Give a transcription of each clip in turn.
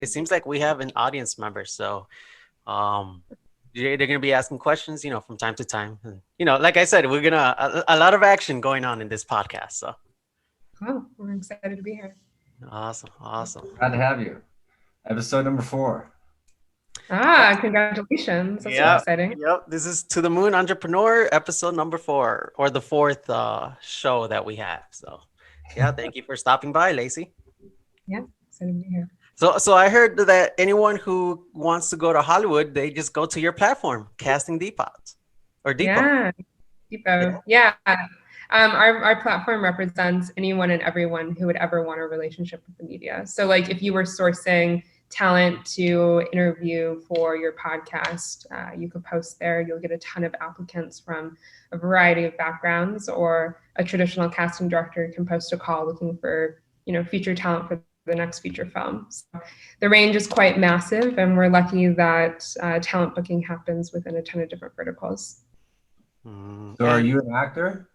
it seems like we have an audience member. So they're going to be asking questions, from time to time. And, like I said, we're going to, a lot of action going on in this podcast. So Oh, we're excited to be here. awesome. Awesome. Glad to have you. Episode number 4. Congratulations. That's so Yeah. exciting. Yep. This is To the Moon Entrepreneur, episode number 4, or the 4th show that we have. So yeah, thank you for stopping by, Lacey. Yeah, excited to be here. So I heard that anyone who wants to go to Hollywood, they just go to your platform, CastingDepot or Depot. Yeah, Depot. Yeah. Our platform represents anyone and everyone who would ever want a relationship with the media. So like if you were sourcing talent to interview for your podcast, you could post there. You'll get a ton of applicants from a variety of backgrounds, or a traditional casting director can post a call looking for, feature talent for the next feature film. So the range is quite massive, and we're lucky that talent booking happens within a ton of different verticals. So are you an actor?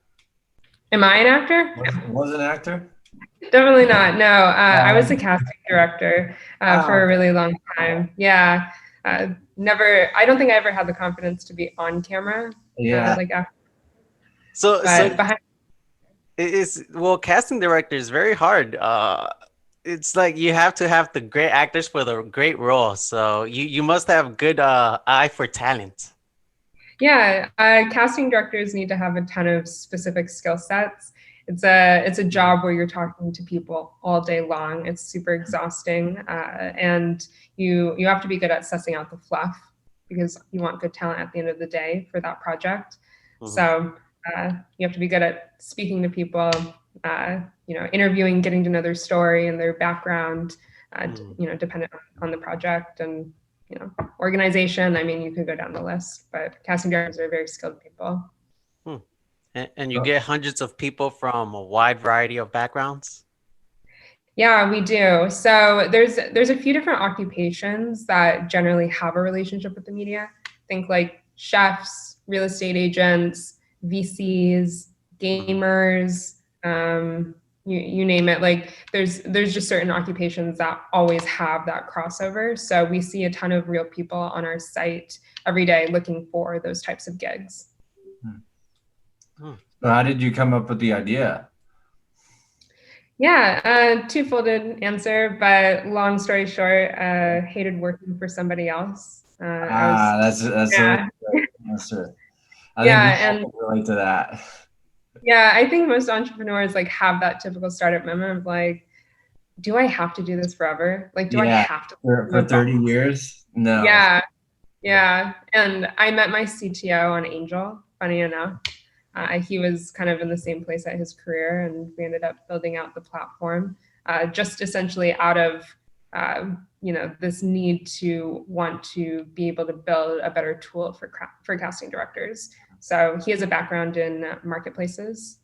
Am I an actor? Was an actor? Definitely not. No, I was a casting director for a really long time. Yeah. Never, I don't think I ever had the confidence to be on camera. Yeah. Casting director is very hard. It's like you have to have the great actors for the great role. So you must have good eye for talent. Yeah, casting directors need to have a ton of specific skill sets. It's a job where you're talking to people all day long. It's super exhausting, and you have to be good at sussing out the fluff, because you want good talent at the end of the day for that project. Mm-hmm. So you have to be good at speaking to people, interviewing, getting to know their story and their background, dependent on the project and organization. I mean, you could go down the list, but casting directors are very skilled people. And you get hundreds of people from a wide variety of backgrounds? Yeah, we do. So there's a few different occupations that generally have a relationship with the media. Think like chefs, real estate agents, VCs, gamers, you name it. Like there's just certain occupations that always have that crossover. So we see a ton of real people on our site every day looking for those types of gigs. So how did you come up with the idea? Yeah, two-folded answer, but long story short, hated working for somebody else. That's a great answer. I think we relate to that. Yeah, I think most entrepreneurs have that typical startup moment of like, do I have to do this forever? Like, do I have to for 30 years? No. Yeah. And I met my CTO on Angel, funny enough. He was kind of in the same place at his career, and we ended up building out the platform just essentially out of this need to want to be able to build a better tool for casting directors. So he has a background in marketplaces.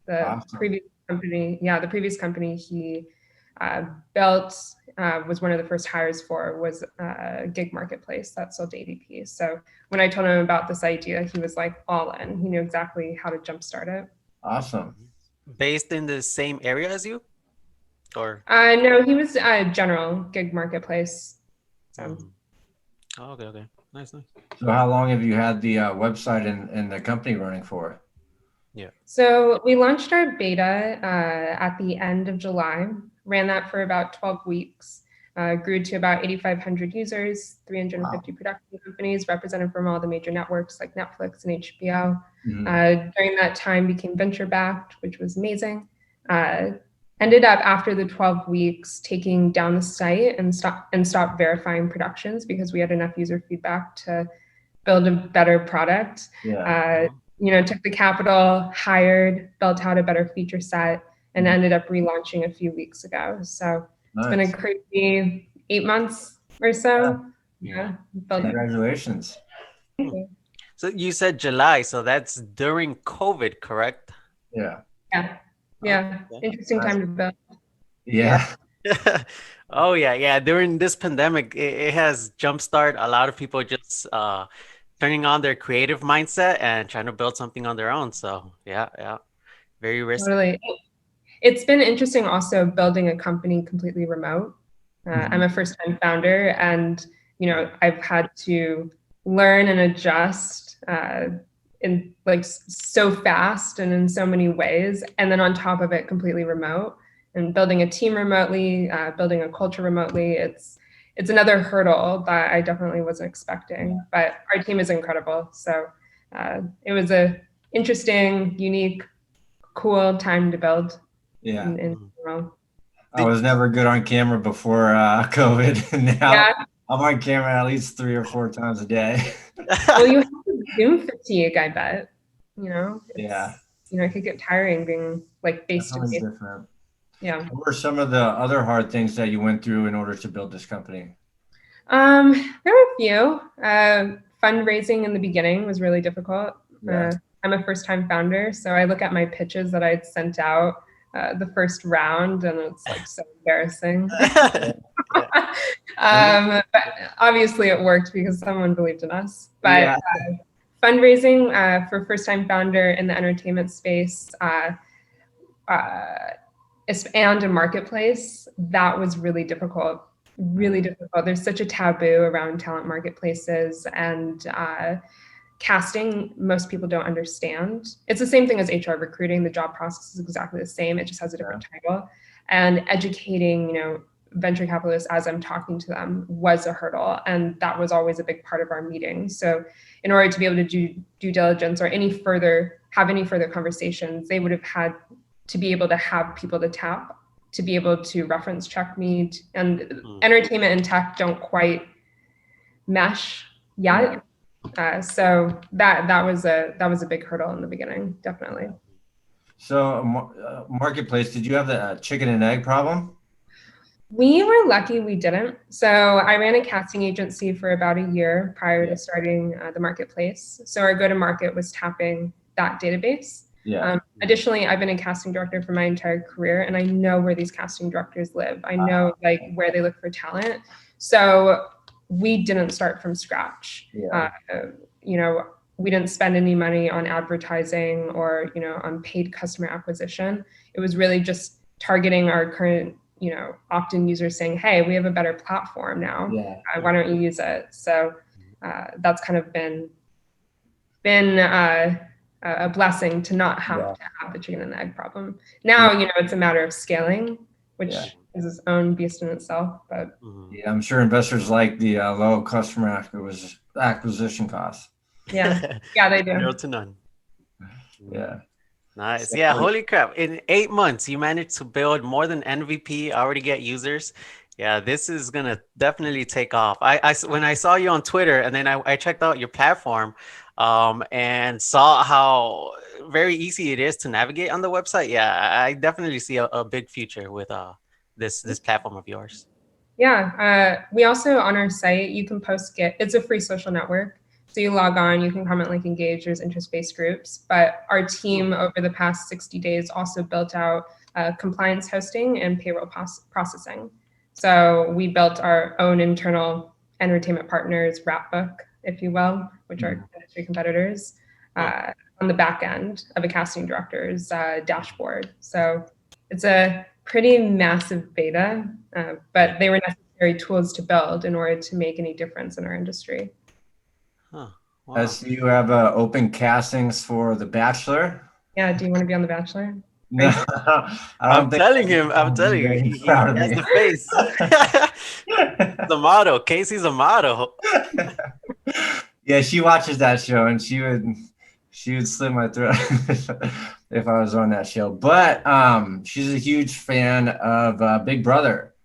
The previous company he built was one of the first hires for was a gig marketplace that sold to ADP. So when I told him about this idea, he was like all in. He knew exactly how to jumpstart it. Awesome. Based in the same area as you? Or no, he was general gig marketplace. So. Oh, okay. Nice. So how long have you had the website and the company running for? Yeah. So we launched our beta at the end of July, ran that for about 12 weeks, grew to about 8,500 users, 350 production companies represented from all the major networks like Netflix and HBO. Mm-hmm. During that time became venture backed, which was amazing. Ended up after the 12 weeks taking down the site and stop verifying productions because we had enough user feedback to build a better product. Yeah. Took the capital, hired, built out a better feature set, and ended up relaunching a few weeks ago. So It's been a crazy 8 months or so. Yeah. Congratulations. So you said July, so that's during COVID, correct? Yeah. Yeah. Interesting time to build. Yeah. Oh yeah. During this pandemic, it has jumpstart a lot of people just turning on their creative mindset and trying to build something on their own. So yeah. Very risky. Totally. It's been interesting also building a company completely remote. I'm a first-time founder, and I've had to learn and adjust in like so fast and in so many ways, and then on top of it, completely remote and building a team remotely, building a culture remotely. It's another hurdle that I definitely wasn't expecting, but our team is incredible. So it was a interesting, unique, cool time to build. Yeah. I was never good on camera before COVID. Now yeah. I'm on camera at least 3 or 4 times a day. Well, you have Zoom fatigue, I bet. Yeah. It could get tiring being like face to face. Different. Yeah. What were some of the other hard things that you went through in order to build this company? There were a few. Fundraising in the beginning was really difficult. Yeah. I'm a first-time founder, so I look at my pitches that I'd sent out the first round, and it's like so embarrassing. But obviously it worked because someone believed in us. But fundraising for first-time founder in the entertainment space and a marketplace, that was really difficult. Really difficult. There's such a taboo around talent marketplaces, and casting, most people don't understand. It's the same thing as HR recruiting. The job process is exactly the same. It just has a different title. And educating, venture capitalists as I'm talking to them was a hurdle. And that was always a big part of our meeting. So in order to be able to do due diligence or have any further conversations, they would have had to be able to have people to tap, to be able to reference check me. And entertainment and tech don't quite mesh yet. So that was a big hurdle in the beginning, definitely. So marketplace, did you have the chicken and egg problem? We were lucky we didn't. So I ran a casting agency for about a year prior to starting the marketplace. So our go-to-market was tapping that database. Additionally, I've been a casting director for my entire career, and I know where these casting directors live. I know where they look for talent. So we didn't start from scratch. We didn't spend any money on advertising or on paid customer acquisition. It was really just targeting our current opt-in users, saying, hey, we have a better platform now. Why don't you use it? So that's kind of been a blessing to not have to have the chicken and the egg problem. Now, it's a matter of scaling, which is its own beast in itself. But I'm sure investors like the low customer acquisition costs. Yeah, they do. 0 to none. Yeah. Nice. Yeah, holy crap. In 8 months, you managed to build more than MVP, already get users. Yeah, this is going to definitely take off. When I saw you on Twitter, and then I checked out your platform and saw how very easy it is to navigate on the website. Yeah, I definitely see a big future with this platform of yours. Yeah, we also on our site, you can post it's a free social network. So you log on, you can comment, like, engage, there's interest-based groups. But our team over the past 60 days also built out compliance hosting and payroll processing. So we built our own internal entertainment partners wrap book, if you will, which are industry competitors, on the back end of a casting director's dashboard. So it's a pretty massive beta, but they were necessary tools to build in order to make any difference in our industry. Wow. So you have open castings for The Bachelor? Yeah, do you want to be on The Bachelor? No, I'm telling you, he has the face. The model. Casey's a model. Yeah, she watches that show, and she would slit my throat if I was on that show. But she's a huge fan of Big Brother.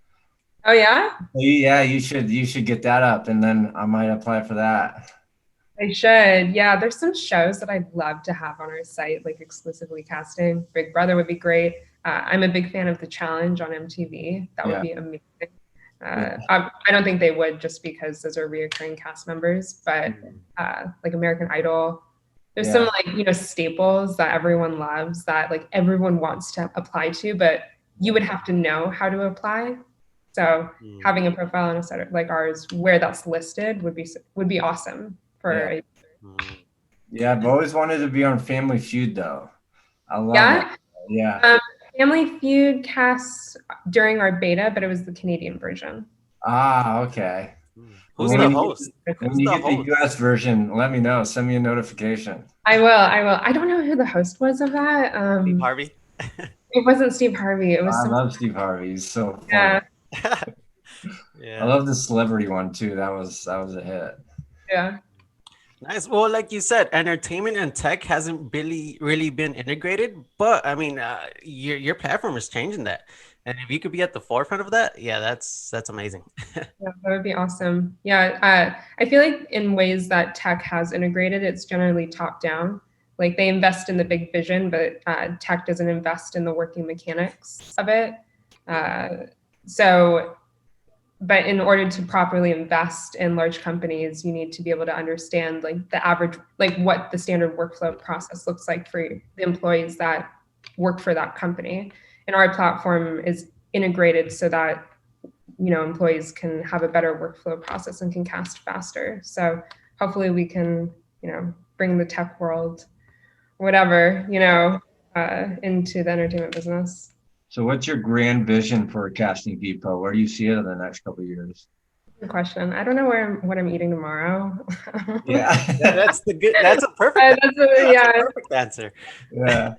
Oh yeah? Yeah, you should get that up, and then I might apply for that. I should. Yeah, there's some shows that I'd love to have on our site, like exclusively casting. Big Brother would be great. I'm a big fan of The Challenge on MTV. That would be amazing. I don't think they would, just because those are reoccurring cast members, but like American Idol, there's some staples that everyone loves, that like everyone wants to apply to, but you would have to know how to apply. So having a profile on a site like ours where that's listed would be awesome. I've always wanted to be on Family Feud, though. I love it. Yeah. Family Feud cast during our beta, but it was the Canadian version. Ah, okay. Who's Well, the host? when Who's you the get the host? US version, let me know. Send me a notification. I will. I will. I don't know who the host was of that. Steve Harvey? It wasn't Steve Harvey. It was I some. love Steve Harvey. He's so funny. Yeah. I Yeah. love the celebrity one too. That was a hit. Yeah. Nice. Well, like you said, entertainment and tech hasn't really been integrated, but I mean, your platform is changing that, and if you could be at the forefront of that, yeah, that's amazing. Yeah, that would be awesome. Yeah, I feel like in ways that tech has integrated, it's generally top down. Like they invest in the big vision, but tech doesn't invest in the working mechanics of it. So, but in order to properly invest in large companies, you need to be able to understand like the average, like what the standard workflow process looks like for the employees that work for that company. And our platform is integrated so that employees can have a better workflow process and can cast faster. So hopefully we can bring the tech world, whatever, into the entertainment business. So what's your grand vision for Casting Depot? Where do you see it in the next couple of years? Good question. I don't know what I'm eating tomorrow. Yeah. That's a perfect Yeah. perfect answer. Yeah.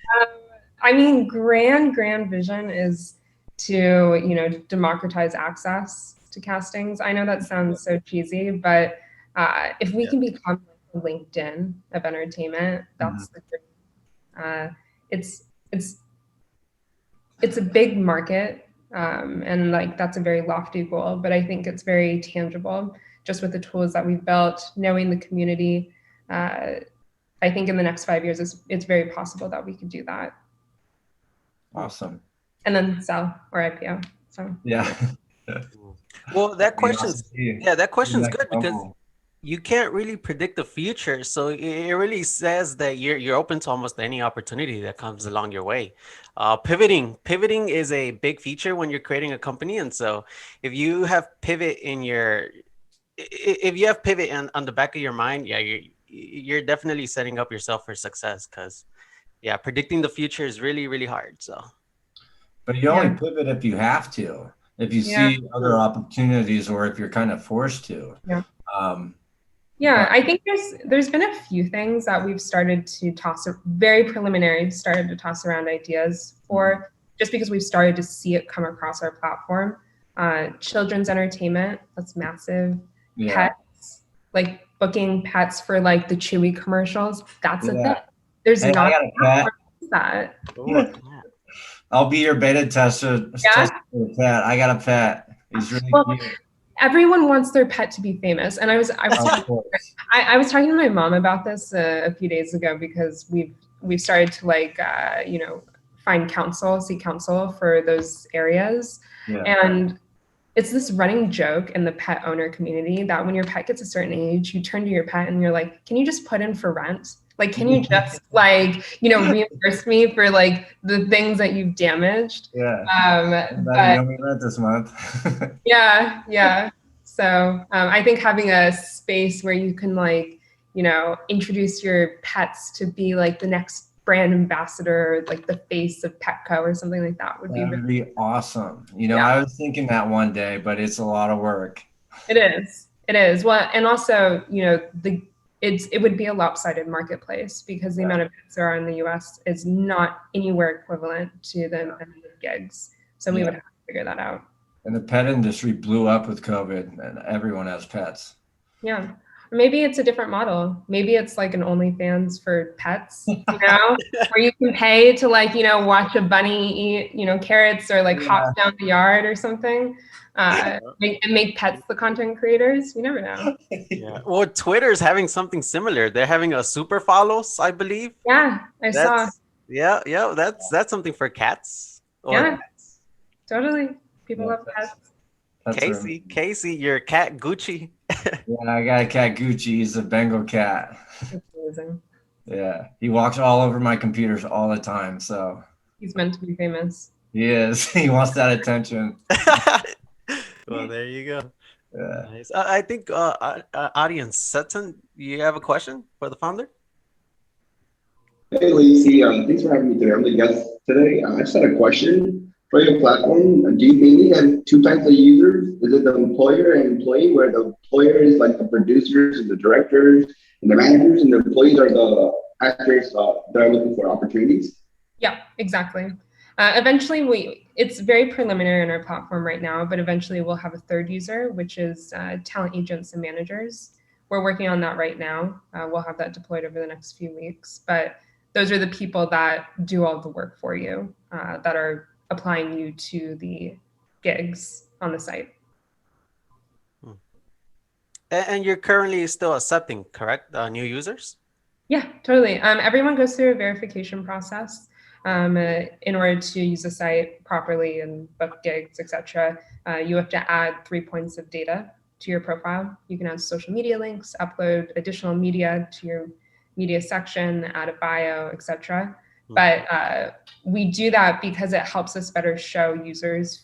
I mean, grand vision is to democratize access to castings. I know that sounds so cheesy, but if we can become like the LinkedIn of entertainment, that's the dream. It's a big market, and like that's a very lofty goal, but I think it's very tangible just with the tools that we've built, knowing the community. I think in the next 5 years, it's very possible that we could do that. Awesome. And then sell or IPO. So yeah. Well, that question's good because humble. you can't really predict the future. So it really says that you're open to almost any opportunity that comes along your way. Pivoting is a big feature when you're creating a company. And so if you have pivot on the back of your mind, yeah, you're definitely setting up yourself for success because yeah, predicting the future is really hard. So But you only pivot if you have to, if you see other opportunities or if you're kind of forced to. Yeah. I think there's been a few things that we've started to very preliminary, started to toss around ideas for, just because we've started to see it come across our platform. Children's entertainment, that's massive. Yeah. Pets, like booking pets for like the Chewy commercials, that's a thing. There's Hey, not I got a that. I'll be your beta tester. Yeah? For the pet. I got a pet. He's really cute. Everyone wants their pet to be famous, and I was talking to my mom about this a few days ago because we've started to like seek counsel for those areas, and it's this running joke in the pet owner community that when your pet gets a certain age, you turn to your pet and you're like, "Can you just put in for rent? Like, can you just reimburse me for like the things that you've damaged?" But you owe me rent this month. Yeah. So I think having a space where you can introduce your pets to be like the next brand ambassador, like the face of Petco or something like that would be awesome. I was thinking that one day, but it's a lot of work. It is. Well, and also, it would be a lopsided marketplace because the amount of pets there are in the US is not anywhere equivalent to the amount of gigs. So we would have to figure that out. And the pet industry blew up with COVID and everyone has pets. Yeah. Maybe it's a different model. Maybe it's like an OnlyFans for pets, where you can pay to watch a bunny eat, carrots or hop down the yard or something. And make pets the content creators. You never know. Yeah. Well, Twitter's having something similar. They're having a super follows, I believe. Yeah, I saw. Yeah. That's something for cats. Pets. Totally. People love pets. Casey, your cat Gucci. Yeah, I got a cat Gucci. He's a Bengal cat. That's amazing. Yeah, he walks all over my computers all the time. So he's meant to be famous. He is. He wants that attention. Well, there you go. Yeah. Nice. I think audience, Sutton, you have a question for the founder? Hey, Lacey. Thanks for having me today. I'm the guest today. I just had a question. For your platform, do you mainly have two types of users? Is it the employer and employee, where the employer is like the producers and the directors and the managers, and the employees are the actors that are looking for opportunities? Yeah, exactly. Eventually, it's very preliminary in our platform right now, but eventually we'll have a third user, which is talent agents and managers. We're working on that right now. We'll have that deployed over the next few weeks, but those are the people that do all the work for you, that are applying you to the gigs on the site. And you're currently still accepting, correct? New users? Yeah, totally. Everyone goes through a verification process in order to use the site properly and book gigs, etc. You have to add 3 points of data to your profile. You can add social media links, upload additional media to your media section, add a bio, etc. But we do that because it helps us better show users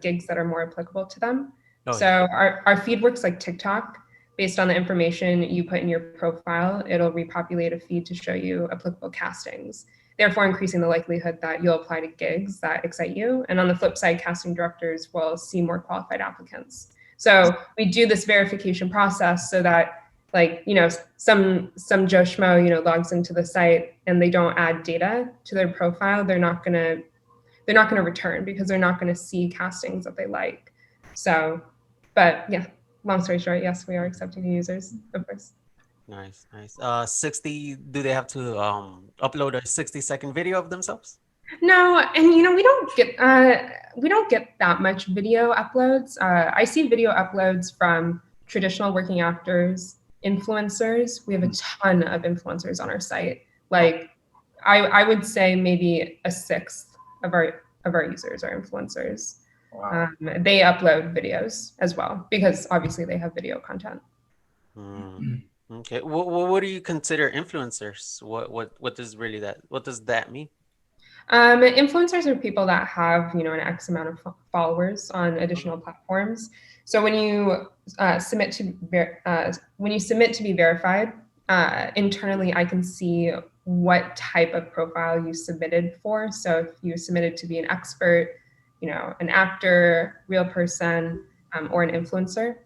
gigs that are more applicable to them. So our feed works like TikTok. Based on the information you put in your profile, it'll repopulate a feed to show you applicable castings, therefore increasing the likelihood that you'll apply to gigs that excite you. And on the flip side, casting directors will see more qualified applicants. So we do this verification process so that, like, you know, some Joe Schmo, you know, logs into the site and they don't add data to their profile, they're not gonna return because they're not gonna see castings that they like. So, but yeah. Long story short, yes, we are accepting new users, of course. Nice. 60, do they have to upload a 60-second video of themselves? No, and you know, we don't get that much video uploads. I see video uploads from traditional working actors, influencers. We have a ton of influencers on our site. Like, I would say maybe a sixth of our users are influencers. Wow. They upload videos as well because obviously they have video content. Okay. What do you consider influencers? What does that mean? Influencers are people that have, you know, an X amount of followers on additional platforms. So when you submit to be verified, internally I can see what type of profile you submitted for. So if you submitted to be an expert, you know, an actor, real person, or an influencer,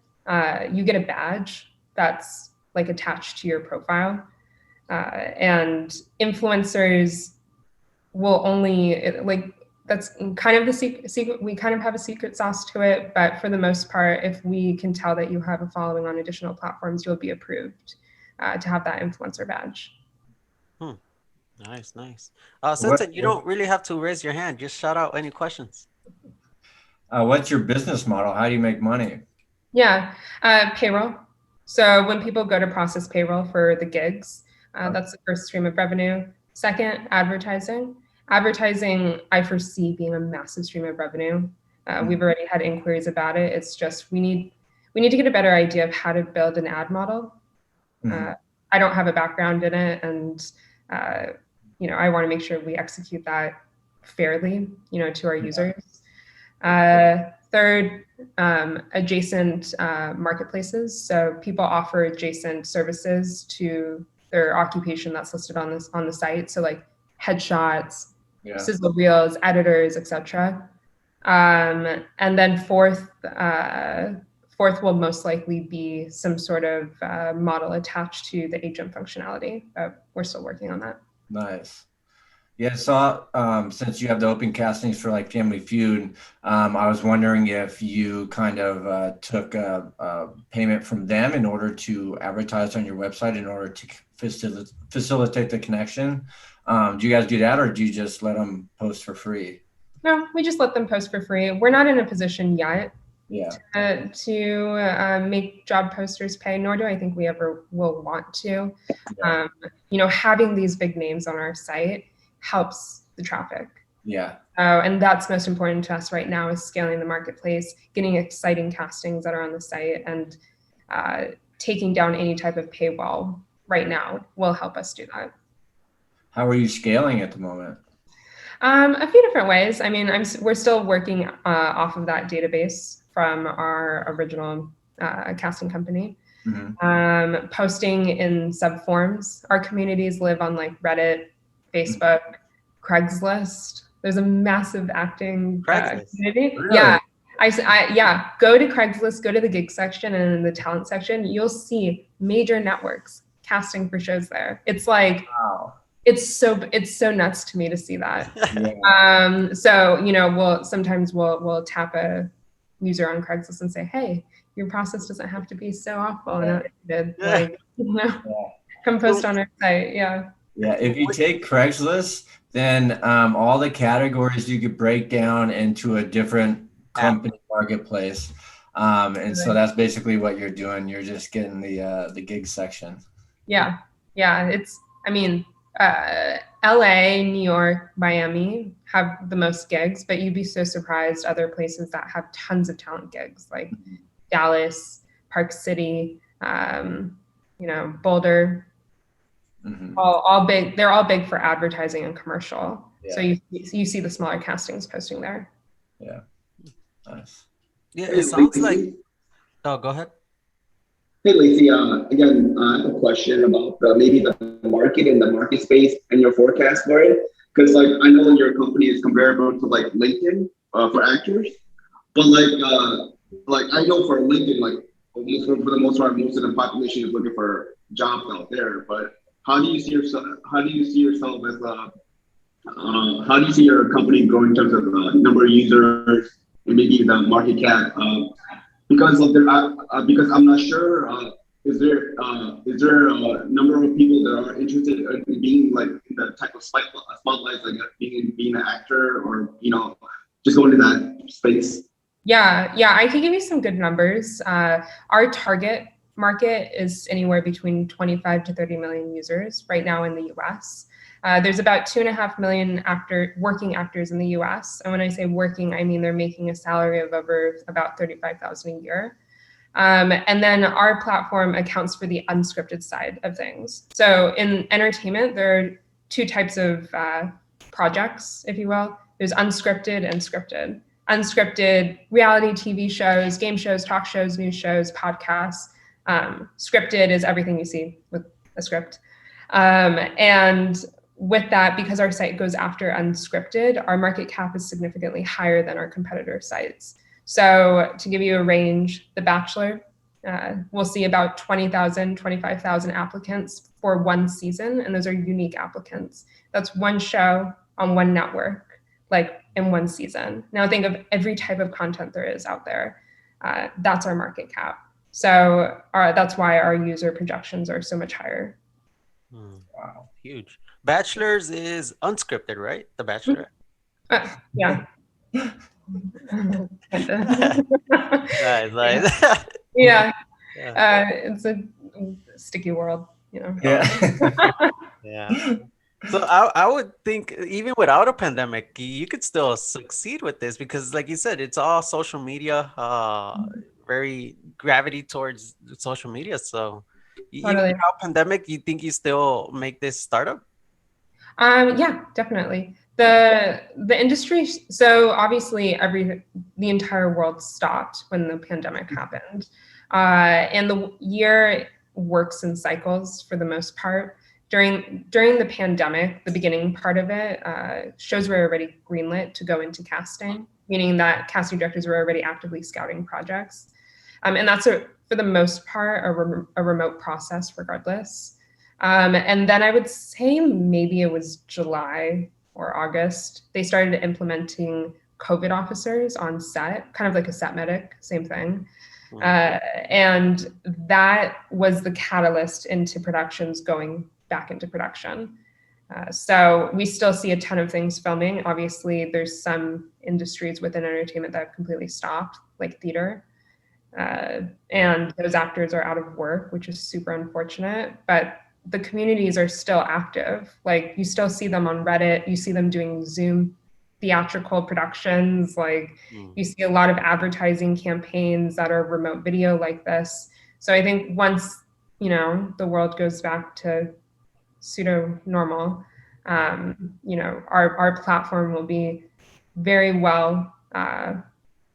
you get a badge that's like attached to your profile. And influencers will only, like, that's kind of the secret. We kind of have a secret sauce to it, but for the most part, if we can tell that you have a following on additional platforms, you'll be approved to have that influencer badge. Nice. Since you don't really have to raise your hand, just shout out any questions. What's your business model? How do you make money? Yeah, payroll. So when people go to process payroll for the gigs, that's the first stream of revenue. Second, advertising. Advertising, I foresee being a massive stream of revenue. We've already had inquiries about it. It's just we need to get a better idea of how to build an ad model. I don't have a background in it, and you know, I want to make sure we execute that fairly, you know, to our users. Third, adjacent marketplaces. So people offer adjacent services to their occupation that's listed on the site. So like headshots, sizzle reels, editors, etc. And then fourth will most likely be some sort of model attached to the agent functionality. But we're still working on that. Nice. Yeah, so since you have the open castings for like Family Feud, I was wondering if you kind of took a payment from them in order to advertise on your website in order to facilitate the connection. Do you guys do that, or do you just let them post for free? No, we just let them post for free. We're not in a position yet to make job posters pay, nor do I think we ever will want to. You know, having these big names on our site helps the traffic. And that's most important to us right now, is scaling the marketplace, getting exciting castings that are on the site, and taking down any type of paywall right now will help us do that. How are you scaling at the moment? A few different ways. I mean, we're still working off of that database from our original casting company. Posting in subforums. Our communities live on like Reddit, Facebook, Craigslist, There's a massive acting Craigslist. community. Really? Yeah. Yeah, go to Craigslist, go to the gig section, and in the talent section, you'll see major networks casting for shows there. It's like, Wow. it's so nuts to me to see that. Yeah. So, you know, we'll tap a user on Craigslist and say, hey, your process doesn't have to be so awful and outdated. Like, you know, come post on our site. Yeah. Yeah, if you take Craigslist, then all the categories you could break down into a different company marketplace. And so that's basically what you're doing. You're just getting the gig section. Yeah. Yeah. It's, I mean, LA, New York, Miami have the most gigs, but you'd be so surprised other places that have tons of talent gigs, like Dallas, Park City, you know, Boulder. All big. They're all big for advertising and commercial. Yeah. So you see the smaller castings posting there. Yeah. Nice. Yeah, it sounds like. Oh, go ahead. Hey, Lacey. Again, I have a question about maybe the market and the market space and your forecast for it. Because, like, I know your company is comparable to like LinkedIn for actors, but like I know for LinkedIn, like for the most part, most of the population is looking for jobs out there. But how do you see yourself? How do you see yourself as how do you see your company growing in terms of number of users and maybe the market cap? Because because I'm not sure. Is there a number of people that are interested in being like in the type of spotlights, like being an actor, or you know, just going to that space? Yeah, I can give you some good numbers. Our target market is anywhere between 25 to 30 million users right now in the US. There's about 2.5 million working actors in the US. And when I say working, I mean they're making a salary of over about $35,000 a year. And then our platform accounts for the unscripted side of things. So in entertainment, there are two types of projects, if you will. There's unscripted and scripted. Unscripted reality TV shows, game shows, talk shows, news shows, podcasts. Scripted is everything you see with a script. And with that, because our site goes after unscripted, our market cap is significantly higher than our competitor sites. So to give you a range, The Bachelor, we'll see about 20,000, 25,000 applicants for one season, and those are unique applicants. That's one show on one network, like in one season. Now think of every type of content there is out there. That's our market cap. So that's why our user projections are so much higher. Wow, huge. Bachelor's is unscripted, right? The Bachelor. Yeah. Nice. Yeah. It's a sticky world, you know. Yeah. So I would think even without a pandemic, you could still succeed with this because, like you said, it's all social media, very gravity towards social media. So even without pandemic, you think you still make this startup? Yeah, definitely. The industry. So obviously, the entire world stopped when the pandemic happened, and the year works in cycles for the most part. During the pandemic, the beginning part of it, shows were already greenlit to go into casting, meaning that casting directors were already actively scouting projects, and that's for the most part a remote process, regardless. And then I would say maybe it was July or August, they started implementing COVID officers on set, kind of like a set medic, same thing. And that was the catalyst into productions going back into production. So we still see a ton of things filming. Obviously, there's some industries within entertainment that have completely stopped, like theater. And those actors are out of work, which is super unfortunate. But the communities are still active. Like you still see them on Reddit. You see them doing Zoom theatrical productions. Like you see a lot of advertising campaigns that are remote video like this. So I think once, you know, the world goes back to pseudo normal, you know, our platform will be very well,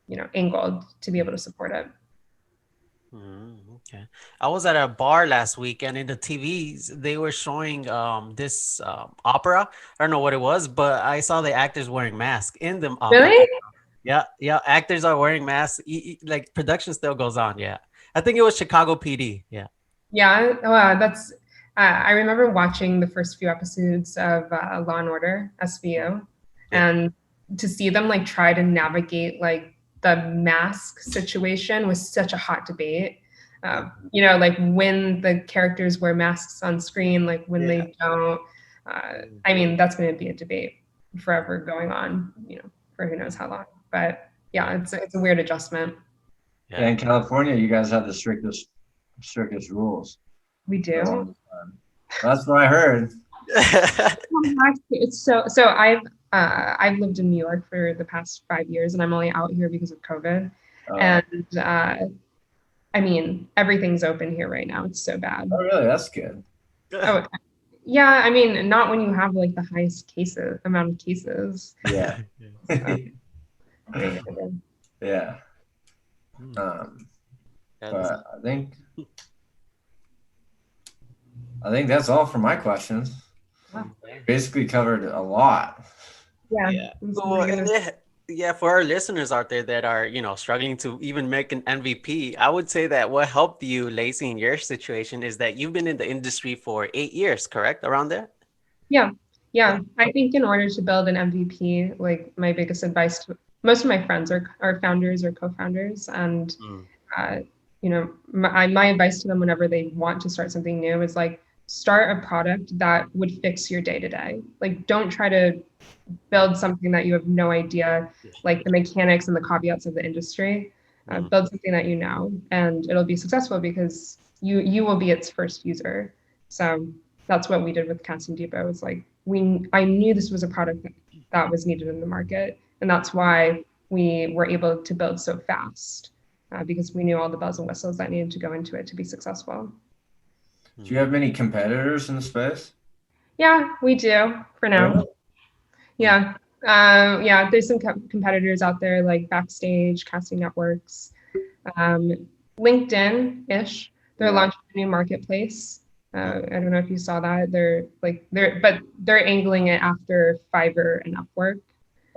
you know, angled to be able to support it. Okay. I was at a bar last week, and in the TVs they were showing this opera. I don't know what it was, but I saw the actors wearing masks in the opera. Really? Yeah, yeah, actors are wearing masks. Like production still goes on. Yeah, I think it was Chicago PD. Yeah. Yeah. Wow, that's. I remember watching the first few episodes of Law and Order SVU, Yeah. and to see them like try to navigate like the mask situation was such a hot debate. You know, like when the characters wear masks on screen, like when they don't. I mean, that's going to be a debate forever going on. You know, for who knows how long. But yeah, it's a weird adjustment. Yeah, in California, you guys have the strictest rules. We do. That's what I heard. It's so I've lived in New York for the past 5 years, and I'm only out here because of COVID. And I mean, everything's open here right now. It's so bad. Oh, really? That's good. Oh, yeah. I mean, not when you have like the highest amount of cases. Yeah. So, Yeah. But I think that's all for my questions. Wow. Basically covered a lot. Yeah. Well, yeah, for our listeners out there that are, struggling to even make an MVP, I would say that what helped you, Lacey, in your situation is that you've been in the industry for 8 years, correct? Around there? Yeah. I think in order to build an MVP, like my biggest advice to most of my friends are founders or co-founders, and my advice to them whenever they want to start something new is like start a product that would fix your day to day. Like don't try to build something that you have no idea, like the mechanics and the caveats of the industry. Build something that you know, and it'll be successful because you will be its first user. So that's what we did with CastingDepot. It's like I knew this was a product that was needed in the market, and that's why we were able to build so fast, because we knew all the bells and whistles that needed to go into it to be successful. Do you have many competitors in the space? Yeah, we do for now. Really? Yeah. There's some competitors out there like Backstage, Casting Networks, LinkedIn-ish. They're launching a new marketplace. I don't know if you saw that. They're angling it after Fiverr and Upwork.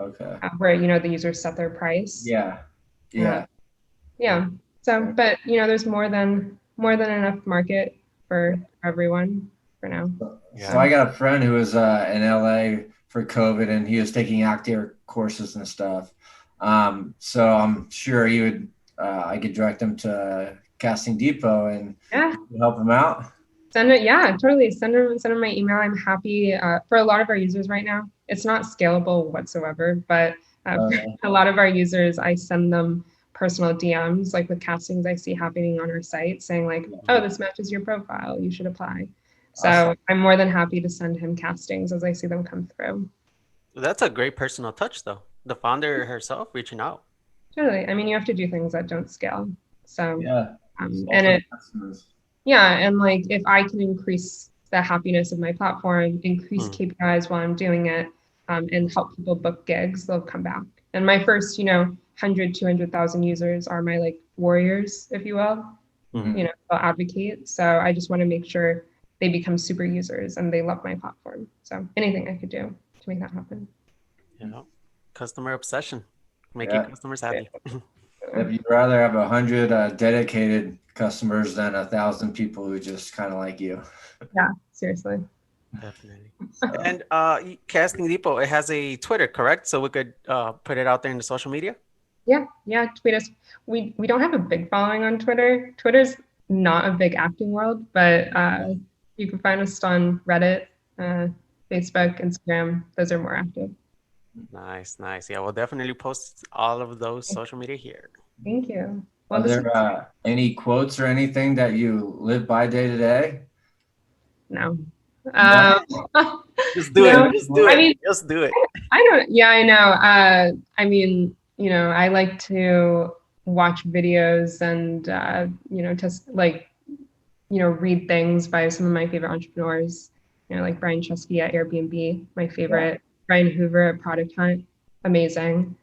Okay. Where the users set their price. Yeah. So, but there's more than enough market for everyone for now. So I got a friend who was in LA for COVID, and he was taking actor courses and stuff. So I'm sure he would. I could direct him to CastingDepot and help him out. Totally. Send him my email. I'm happy. For a lot of our users right now, it's not scalable whatsoever, but for a lot of our users, I send them personal DMs, like with castings I see happening on our site saying like, oh, this matches your profile, you should apply. So awesome. I'm more than happy to send him castings as I see them come through. That's a great personal touch though. The founder herself reaching out. Totally. I mean, you have to do things that don't scale. So and like if I can increase the happiness of my platform, increase KPIs while I'm doing it, and help people book gigs, they'll come back. And my first, 100, 200,000 users are my like warriors, if you will. They'll advocate. So I just want to make sure they become super users and they love my platform. So anything I could do to make that happen. Customer obsession, making customers happy. If you'd rather have 100 dedicated customers than 1,000 people who just kind of like you. Yeah, seriously. Definitely. And CastingDepot, it has a Twitter, correct? So we could put it out there in the social media? Yeah, tweet us. We don't have a big following on Twitter. Twitter's not a big acting world, but you can find us on Reddit, Facebook, Instagram. Those are more active. Nice. Yeah, we'll definitely post all of those social media here. Thank you. Well, are there any quotes or anything that you live by day to day? No. Just do it. Just do it. I mean, just do it. I don't. Yeah, I know. I mean, I like to watch videos and just like read things by some of my favorite entrepreneurs. Like Franchesco at Airbnb, my favorite. Brian Hoover at Product Hunt, amazing.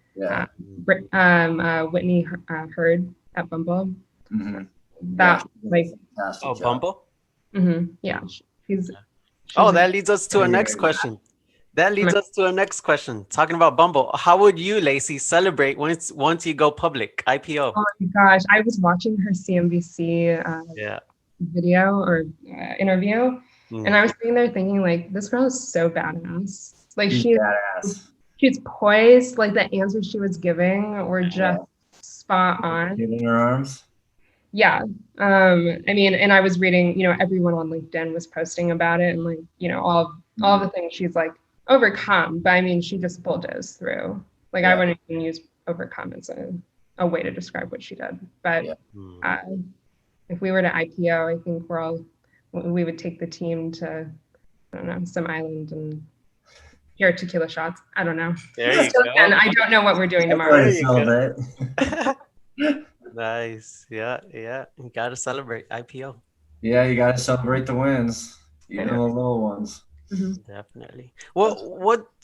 Whitney Hurd at Bumble. that Yeah, like, fantastic Oh, job. Bumble? yeah, she's Oh, a, that leads us to a Yeah, next yeah. question. That leads us to a next question. Talking about Bumble, how would you, Lacey, celebrate once you go public, IPO? oh my gosh, I was watching her CNBC Yeah. video or interview, and Mm. I was sitting there thinking, like, this girl is so badass. Like, She's badass. she's poised. Like, the answers she was giving were Yeah. just spot on. Kid in her arms. Yeah. I mean, and I was reading, everyone on LinkedIn was posting about it, and like, all the things she's like overcome. But I mean, she just bulldozed through. Like, I Yeah. wouldn't even use overcome as a way to describe what she did. But Yeah. if we were to IPO, I think we would take the team to, I don't know, some island and share tequila shots. I don't know. There you Still, go. again, I don't know what we're doing That's tomorrow. way to There you go. celebrate. Nice. Yeah, yeah. You gotta celebrate IPO. Yeah, you got to celebrate the wins, even the know. little ones. Definitely. Well,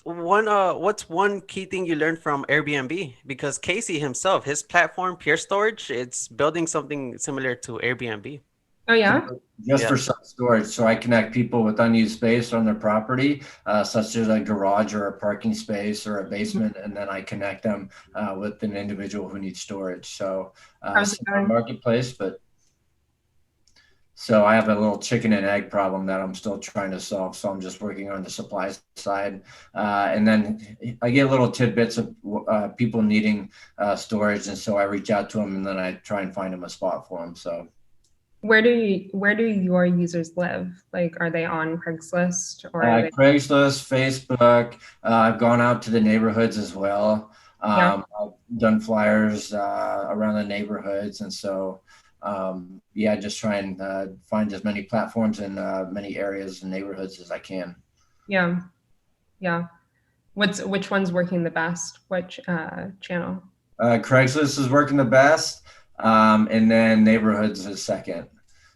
what's one key thing you learned from Airbnb? Because Casey himself, his platform, PeerStorage, it's building something similar to Airbnb. Oh yeah. Just Yeah. for self-storage. So I connect people with unused space on their property, such as a garage or a parking space or a basement, and then I connect them with an individual who needs storage. So How's it going? marketplace, but so I have a little chicken and egg problem that I'm still trying to solve. So I'm just working on the supply side. And then I get little tidbits of people needing storage. And so I reach out to them and then I try and find them a spot for them. So where do your users live? Like, are they on Craigslist or are they... Craigslist, Facebook. I've gone out to the neighborhoods as well. Yeah. I've done flyers around the neighborhoods. And so yeah, just try and find as many platforms in many areas and neighborhoods as I can. Yeah. Yeah. Which one's working the best? Which channel? Craigslist is working the best. And then neighborhoods is second.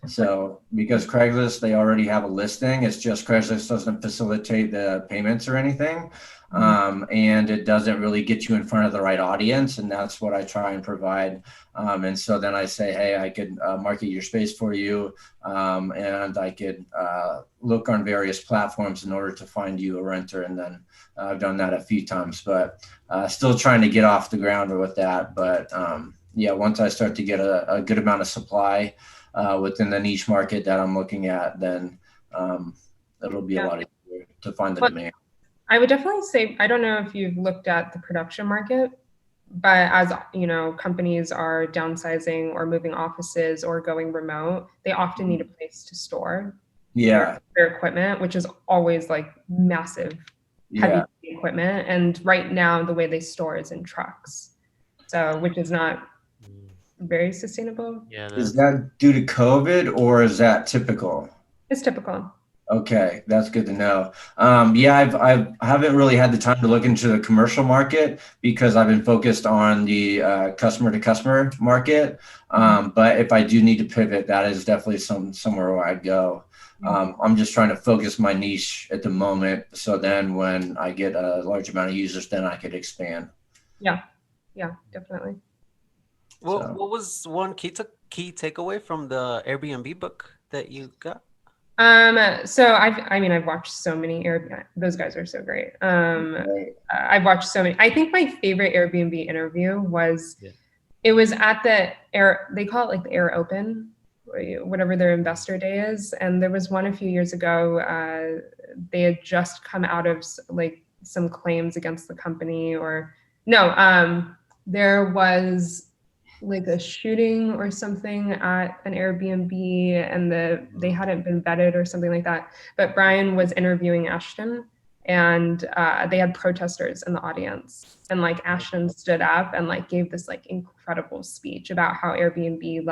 So because Craigslist, they already have a listing. It's just Craigslist doesn't facilitate the payments or anything. And it doesn't really get you in front of the right audience. And that's what I try and provide. And so then I say, hey, I could market your space for you. And I could look on various platforms in order to find you a renter. And then I've done that a few times, but still trying to get off the ground with that. But yeah, once I start to get a good amount of supply within the niche market that I'm looking at, then it'll be a lot easier to find the demand. I would definitely say, I don't know if you've looked at the production market, but as companies are downsizing or moving offices or going remote, they often need a place to store their equipment, which is always like massive, heavy equipment. And right now, the way they store is in trucks. So, which is not very sustainable. Yeah. Is that due to COVID or is that typical? It's typical. Okay, that's good to know. Yeah, I haven't really had the time to look into the commercial market because I've been focused on the customer to customer market. But if I do need to pivot, that is definitely somewhere where I'd go. I'm just trying to focus my niche at the moment. So then when I get a large amount of users, then I could expand. Yeah, definitely. Well, what was one key takeaway from the Airbnb book that you got? So I've watched so many those guys are so great. I've watched so many. I think my favorite Airbnb interview was, it was at the they call it like the Air Open, whatever their investor day is. And there was one a few years ago. They had just come out of like some claims against the company there was like a shooting or something at an Airbnb and they hadn't been vetted or something like that. But Brian was interviewing Ashton and they had protesters in the audience. And like Ashton stood up and like gave this like incredible speech about how Airbnb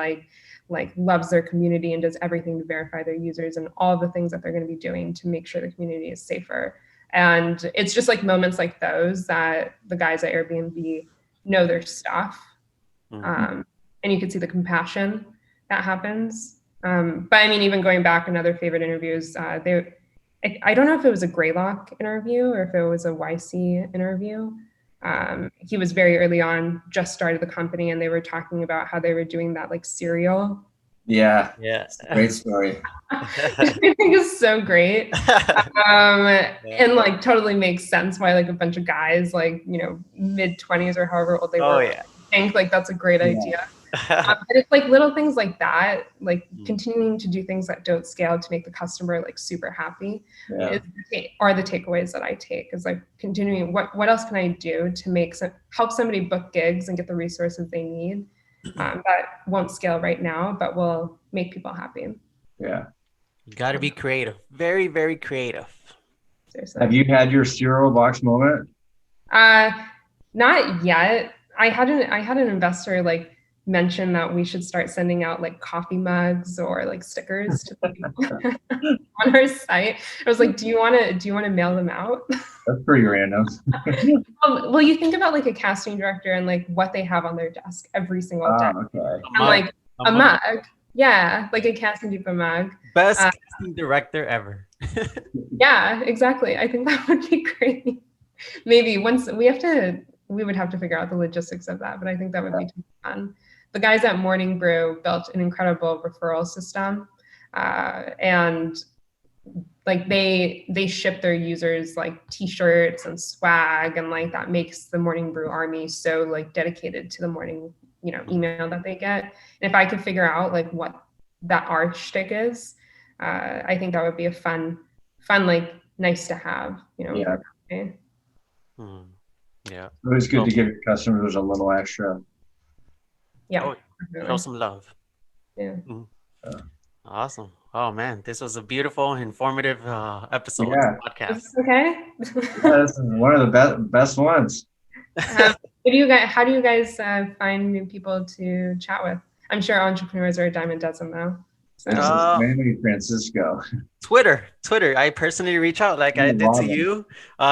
like loves their community and does everything to verify their users and all the things that they're going to be doing to make sure the community is safer. And it's just like moments like those that the guys at Airbnb know their stuff. And you can see the compassion that happens. But I mean, even going back, another favorite interviews, I don't know if it was a Greylock interview or if it was a YC interview. He was very early on, just started the company, and they were talking about how they were doing that like cereal Yeah. Yeah. It's a great story. I think it's so great. And like totally makes sense why like a bunch of guys like, you know, mid-20s or however old they Oh were yeah. think like that's a great Yeah. idea. But it's like little things like that, like continuing to do things that don't scale to make the customer like super happy are the takeaways that I take, is like continuing what else can I do to help somebody book gigs and get the resources they need that won't scale right now, but will make people happy. Yeah. You got to be creative. Very, very creative. Seriously. Have you had your cereal box moment? Not yet. I had an investor like mention that we should start sending out like coffee mugs or like stickers to people on our site. I was like, do you want to mail them out? That's pretty random. Well, you think about like a casting director and like what they have on their desk every single day. Okay. And like a mug. Yeah, like a CastingDepot mug. Best casting director ever. Yeah, exactly. I think that would be great. Maybe once we would have to figure out the logistics of that, but I think that would be fun. The guys at Morning Brew built an incredible referral system, and like they ship their users like t-shirts and swag, and like that makes the Morning Brew army so like dedicated to the morning, you know, email that they get. And if I could figure out like what that our shtick is, I think that would be a fun like nice to have, you know. Yeah. Yeah. It was good to give your customers a little extra. Yeah. Show some love. Yeah. Awesome. Oh man, this was a beautiful, informative episode of the podcast. Is this okay? Yeah, this is one of the best ones. How do you guys find new people to chat with? I'm sure entrepreneurs are a dime a dozen though. So. This is mainly Franchesco. Twitter. I personally reach out like I did to you.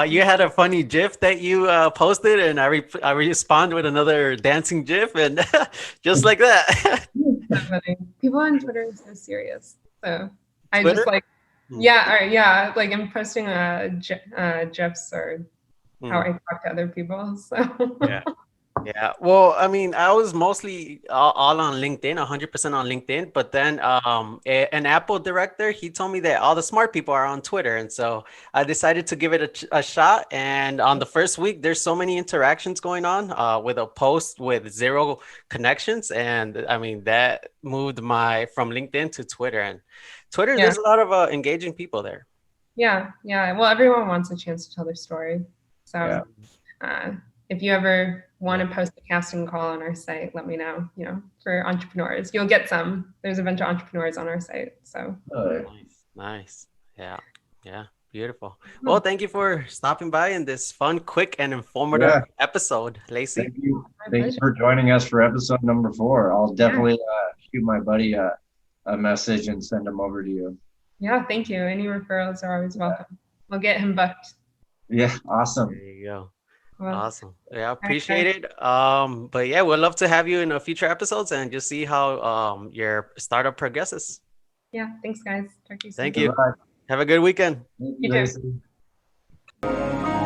You had a funny GIF that you posted, and I respond with another dancing GIF, and just like that. That's funny. People on Twitter are so serious. So I Twitter? just like, yeah, like I'm posting GIFs or how I talk to other people. So Yeah. Well, I mean, I was mostly all on LinkedIn, 100% on LinkedIn. But then an Apple director, he told me that all the smart people are on Twitter. And so I decided to give it a shot. And on the first week, there's so many interactions going on with a post with 0 connections. And I mean, that moved from LinkedIn to Twitter. And Twitter, there's a lot of engaging people there. Yeah. Well, everyone wants a chance to tell their story. So if you ever want to post a casting call on our site, let me know, you know, for entrepreneurs. You'll get some. There's a bunch of entrepreneurs on our site. So nice. Yeah. Beautiful. Well, thank you for stopping by in this fun, quick, and informative episode, Lacey. Thank you for joining us for episode number 4. I'll definitely shoot my buddy a message and send him over to you. Yeah, thank you. Any referrals are always welcome. We'll get him booked. Yeah, awesome. There you go. Awesome. Yeah, appreciate it. But yeah, we'd love to have you in future episodes and just see how your startup progresses. Yeah, thanks guys. Talk to you soon. Thank you. Have a good weekend. You too.